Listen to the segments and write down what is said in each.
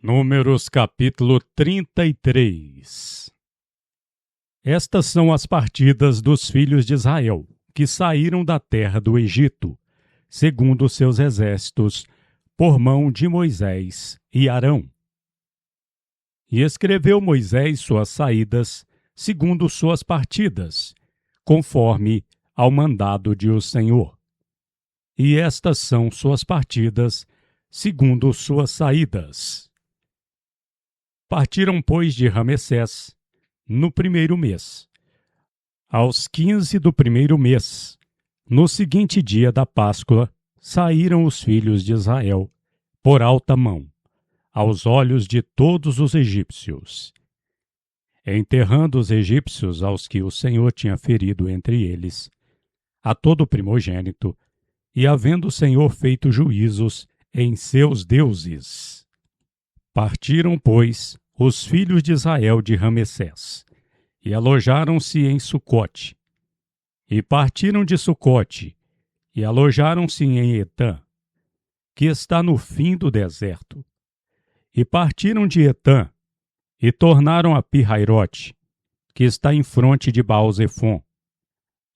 Números capítulo 33. Estas são as partidas dos filhos de Israel, que saíram da terra do Egito, segundo seus exércitos, por mão de Moisés e Arão. E escreveu Moisés suas saídas, segundo suas partidas, conforme ao mandado de o Senhor. E estas são suas partidas, segundo suas saídas. Partiram, pois, de Ramessés, no primeiro mês, aos 15 do primeiro mês, no seguinte dia da Páscoa, saíram os filhos de Israel, por alta mão, aos olhos de todos os egípcios. Enterrando os egípcios aos que o Senhor tinha ferido entre eles, a todo primogênito, e havendo o Senhor feito juízos em seus deuses. Partiram, pois, os filhos de Israel de Ramessés, e alojaram-se em Sucote. E partiram de Sucote, e alojaram-se em Etã, que está no fim do deserto. E partiram de Etã, e tornaram a Pi-Hairote, que está em fronte de Baal-Zefon,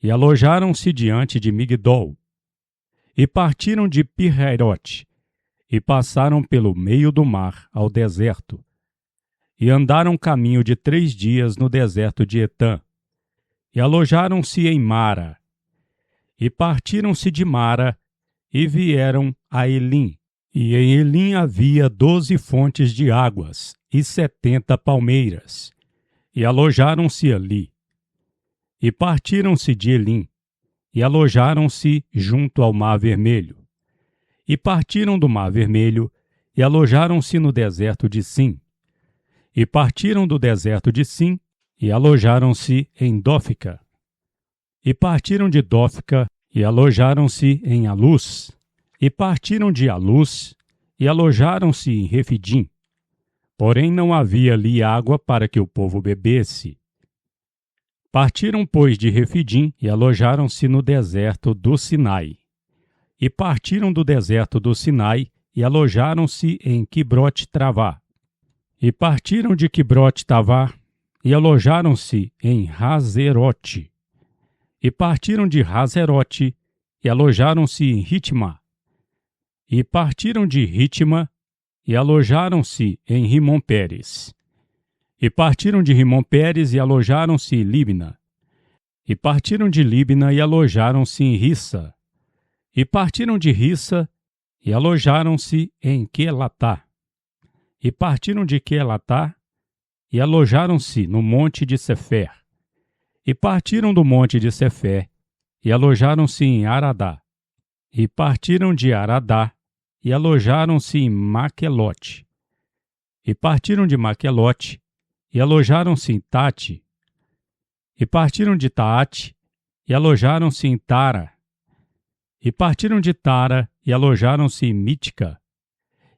e alojaram-se diante de Migdol. E partiram de Pi-Hairote, e passaram pelo meio do mar ao deserto, e andaram caminho de 3 dias no deserto de Etã, e alojaram-se em Mara, e partiram-se de Mara, e vieram a Elim, e em Elim havia 12 fontes de águas, e 70 palmeiras, e alojaram-se ali. E partiram-se de Elim, e alojaram-se junto ao Mar Vermelho. E partiram do Mar Vermelho, e alojaram-se no deserto de Sim. E partiram do deserto de Sim, e alojaram-se em Dófica. E partiram de Dófica, e alojaram-se em Alus. E partiram de Alus, e alojaram-se em Refidim. Porém não havia ali água para que o povo bebesse. Partiram, pois, de Refidim, e alojaram-se no deserto do Sinai. E partiram do deserto do Sinai, e alojaram-se em Quibrote-Travá. E partiram de Quibrote-Tavá, e alojaram-se em Hazerote. E partiram de Hazerote, e alojaram-se em Ritma. E partiram de Ritma, e alojaram-se em Rimon-Pérez. E partiram de Rimon-Pérez, e alojaram-se em Libna. E partiram de Libna, e alojaram-se em Rissa. E partiram de Rissa, e alojaram-se em Quelatá. E partiram de Quelatá, e alojaram-se no monte de Sefer. E partiram do monte de Sefer, e alojaram-se em Aradá. E partiram de Aradá, e alojaram-se em Maquelote. E partiram de Maquelote, e alojaram-se em Tate. E partiram de Taate, e alojaram-se em Tara. E partiram de Tara, e alojaram-se em Mítica.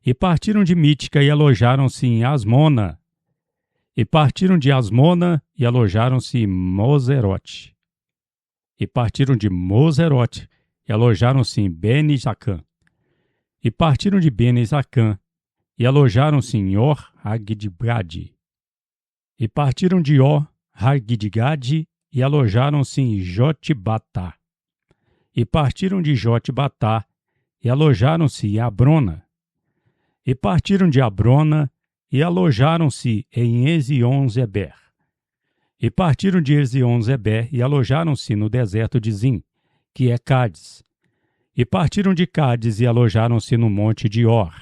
E partiram de Mítica, e alojaram-se em Asmona. E partiram de Asmona, e alojaram-se em Moserote. E partiram de Moserote, e alojaram-se em Bene-Jacã. E partiram de Bene-Jacã, e alojaram-se em Or-Hagidgade. E partiram de Or-Hagidgade, e alojaram-se em Jotbatá. E partiram de Jotbatá, e alojaram-se em Abrona. E partiram de Abrona, e alojaram-se em Ezion-Zeber. E partiram de Ezion-Zeber, e alojaram-se no deserto de Zim, que é Cádiz. E partiram de Cádiz, e alojaram-se no monte de Or,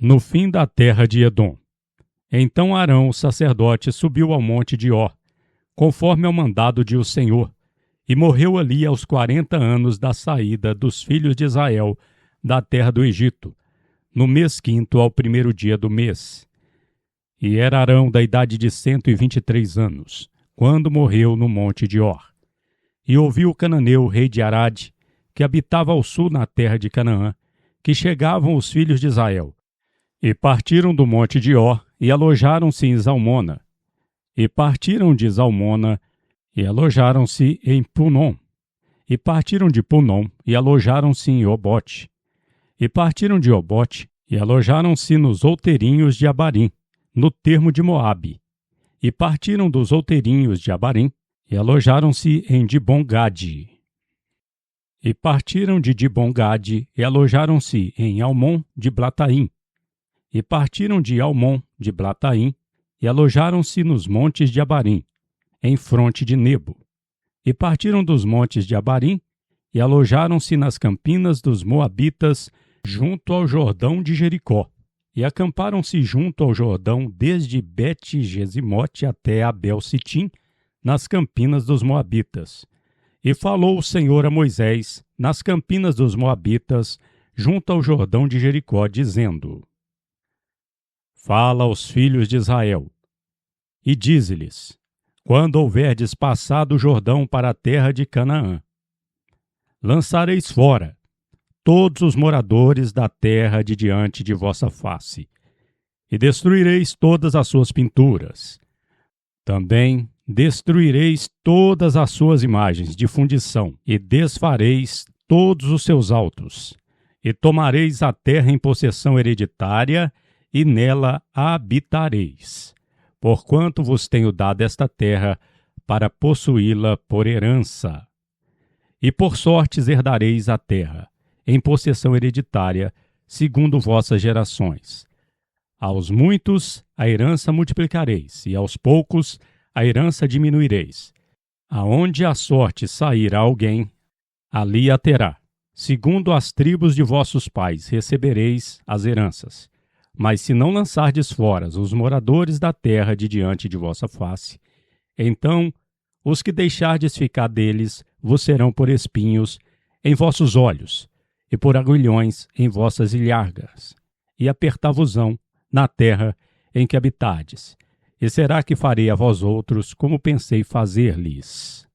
no fim da terra de Edom. Então Arão, o sacerdote, subiu ao monte de Or, conforme ao mandado de o Senhor, e morreu ali aos 40 anos da saída dos filhos de Israel da terra do Egito, no mês 5º ao 1º dia do mês. E era Arão da idade de 123 anos, quando morreu no monte de Or. E ouviu o cananeu, rei de Arade, que habitava ao sul na terra de Canaã, que chegavam os filhos de Israel. E partiram do monte de Or, e alojaram-se em Zalmona. E partiram de Zalmona, e alojaram-se em Punom. E partiram de Punom, e alojaram-se em Obote. E partiram de Obote, E alojaram-se nos outeirinhos de Abarim, no termo de Moabe. E partiram dos outeirinhos de Abarim, e alojaram-se em Dibon-Gade. E partiram de Dibon-Gade, e alojaram-se em Almon de Blataim. E partiram de Almon de Blataim, e alojaram-se nos montes de Abarim, em fronte de Nebo. E partiram dos montes de Abarim, e alojaram-se nas campinas dos Moabitas, junto ao Jordão de Jericó. E acamparam-se junto ao Jordão, desde Bet-Gesimote até Abel-Sitim, nas campinas dos Moabitas. E falou o Senhor a Moisés, nas campinas dos Moabitas, junto ao Jordão de Jericó, dizendo: Fala aos filhos de Israel, e dize-lhes: Quando houverdes passado o Jordão para a terra de Canaã, lançareis fora todos os moradores da terra de diante de vossa face, e destruireis todas as suas pinturas. Também destruireis todas as suas imagens de fundição, e desfareis todos os seus altos, e tomareis a terra em possessão hereditária, e nela habitareis, porquanto vos tenho dado esta terra para possuí-la por herança. E por sortes herdareis a terra, em possessão hereditária, segundo vossas gerações. Aos muitos a herança multiplicareis, e aos poucos a herança diminuireis. Aonde a sorte sair a alguém, ali a terá. Segundo as tribos de vossos pais recebereis as heranças. Mas se não lançardes fora os moradores da terra de diante de vossa face, então os que deixardes ficar deles vos serão por espinhos em vossos olhos, e por agulhões em vossas ilhargas, e apertar-vos-ão na terra em que habitardes. E será que farei a vós outros como pensei fazer-lhes?